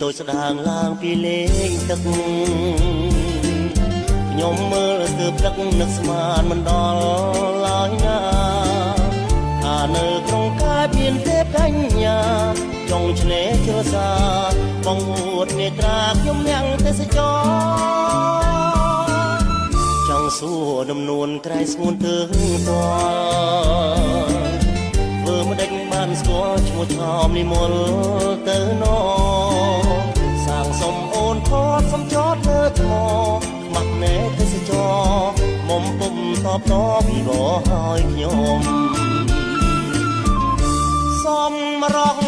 ដូចស្ដាងឡើងពីលេងទឹកខ្ញុំមើលទើបព្រឹកនឹកស្មានមិនដល់ឡើយណាថានៅក្នុងកាយមានទេពកញ្ញាចង់ឆ្នេរជ្រោះសាបងអួតនេត្រាខ្ញុំអ្នកទេសចរចង់សួរដំនួនក្រៃស្ងួនទើងតធ្វើមិនដេចបានស្គាល់ឈ្មោះឆោមនិមលទៅណសាងសុំអូនផតសំចតលើថ្មខ្មាស់ណែទេសចរមុំពុំតបពីបហើយខ្ញុំសំរង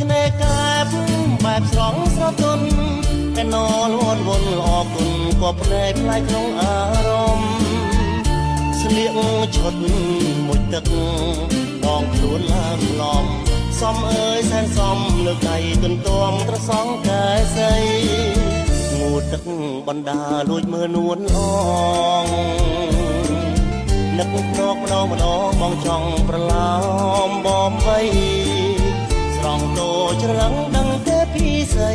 ឆ្នេរកែបបែបស្រងស្រទន់តែនលវន់វន់អរគុណក៏ផ្លែផ្លែក្នុងអារម្មណ៍ស្លៀកឈុតមួយទឹកបងខ្លួនឡើងឡំសំអើយសែនសំលើកដៃទន្ទឹមត្រសងកែសីងូតទឹកបណ្ដាលួចមើលនួនអងនឹកភ្នក់ម្ដងបងចង់ប្រឡោមបំវៃស្រង់តូចច្រឡឹងដឹងទេពីស្អី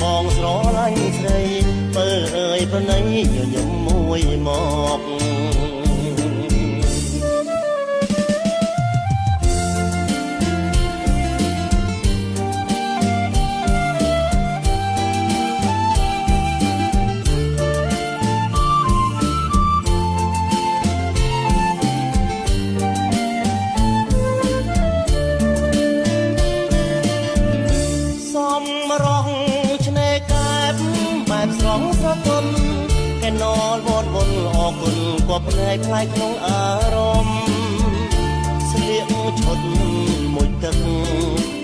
បងស្រឡាញ់ស្រីបើអើយប្រណីញញឹមមួយមកនលវត្តវល់អរគុណក៏ផ្លែផ្លែក្នុងអារម្មណ៍ស្លៀកឈុតមួយទឹក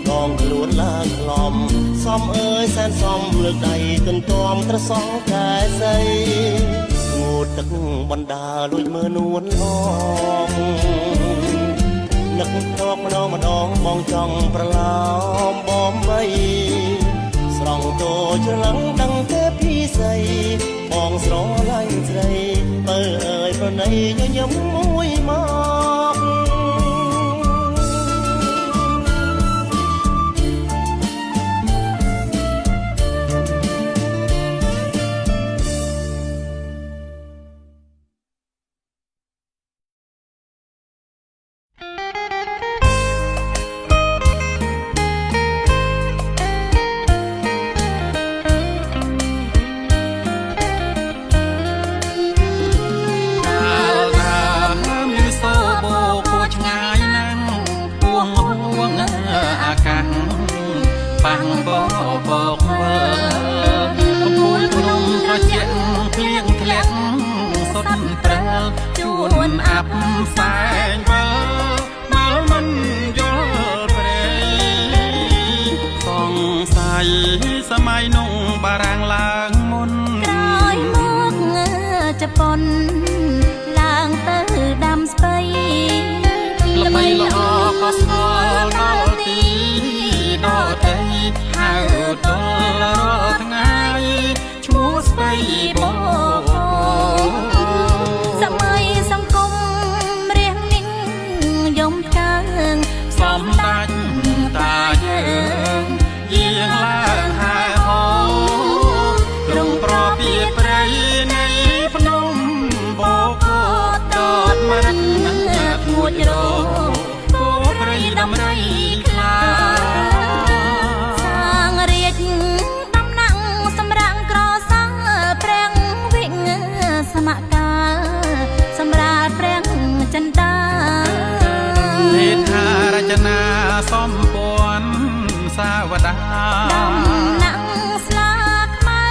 ដងខ្លួនឡើងក្លំសំអើយសែនសំលើកដៃទន្ទឹមត្រសងកែសីងូតទឹកបណ្ដាលួចមើលនួនអងនឹកភ្នក់ម្ដងបងចង់ប្រឡោមបំវៃស្រង់តូចច្រឡឹងដឹងទេពីស្អីបងស្រឡាញ់ស្រីបើអើយប្រណីញញឹមមួយមកបាំងបបកវើកំពូលភ្នំត្រជាក់ភ្លៀងធ្លាក់សុតព្រើជួនអាប់សែងវើមើលមិនយល់ព្រៃសង្ស័យសម័យនោះបារាំងឡើងមុនក្រោយមកជប៉ុនឡើងទៅដាំស្បៃល្បីល្អក៏ស្គាល់ដល់ទីដតីហៅតលរាល់ថ្ងៃឈ្មោះស្បៃបោសម័យសង្គមរៀងនេះយំកើងសំដាច់តាយើងយាងឡើងហែហោត្រង់ប្រពីព្រៃនៃភ្នំបូកូតតមរណៈធួចរោគោព្រៃដំរីខ្លាសំពួនសាវតាដំណាំងស្លាខ្មៅ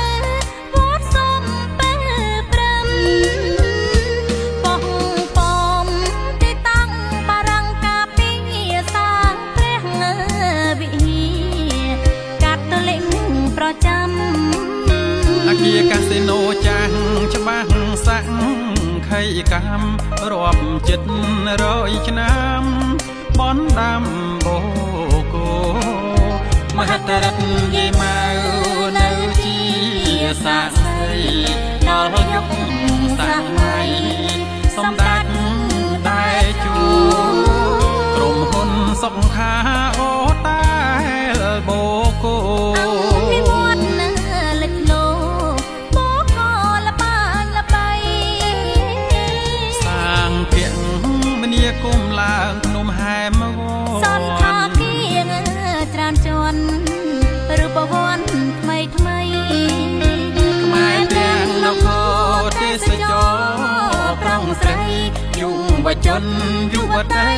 វត្តសំពេលព្រឹមបងប៉មទីតាំងបារាំងកាពីសាងព្រះវិហារកាត់ទលិញប្រចាំអគារកាស៊ីណូចាស់ច្បាស់សាក់ខៃកម្មរាប់ចិត្ត100ឆ្នាំបនដាំបូកូមហត្តរតយីម៉ៅនៅជាសាស្រីដល់យុគសម័យសម្ដេចដែលជួក្រុមហ៊ុនសុខាអូតែលបូកូ យុវជនយុវតី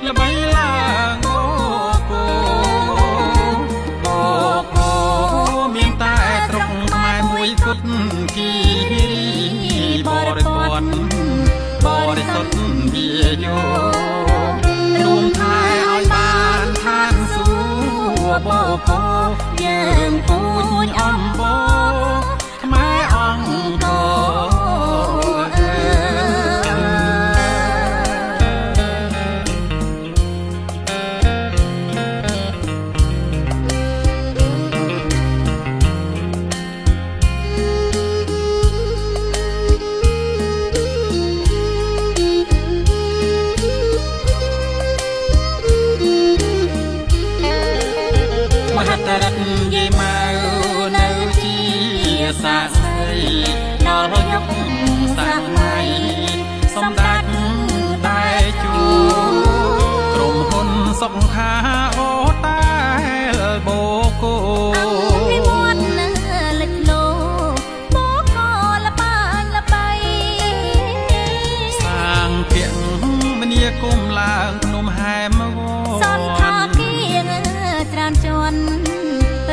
ល្បីឡើងអូកូអូកូមានតែស្រុកខ្មែរមួយគត់គីបរិបទបរិសុទ្ធវាយោរួមថែឲ្យបានឋានសួគ៌បូកូយើងពូជអំបូរខ្មែរអង្គរមហត្តរតយេម៉ៅនៅជាសាស្ត្រីដល់យុគសម័យសម្ដេចដែលជួក្រុមហ៊ុនសុខាអូតែលបូកូពីវត្តនៅលិចលោបូកូលបានលបីសាងភៀងមនីគុំឡើងភ្នំហែមវសន្តាគារច្រើនជាន់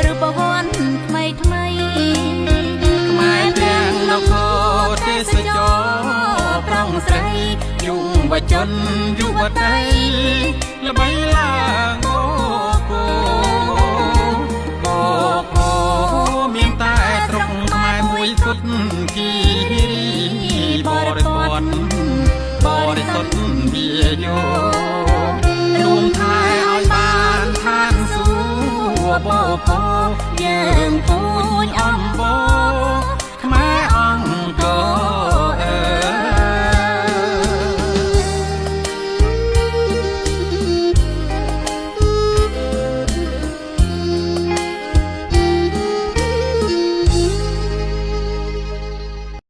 ឬប្រវត្តិថ្មីថ្មីខ្មែរទាំងនគរទេសចរប្រងស្រីយុវជនយុវតីល្បីឡើងអូកូអូកូមានតែស្រុកខ្មែរមួយគត់គី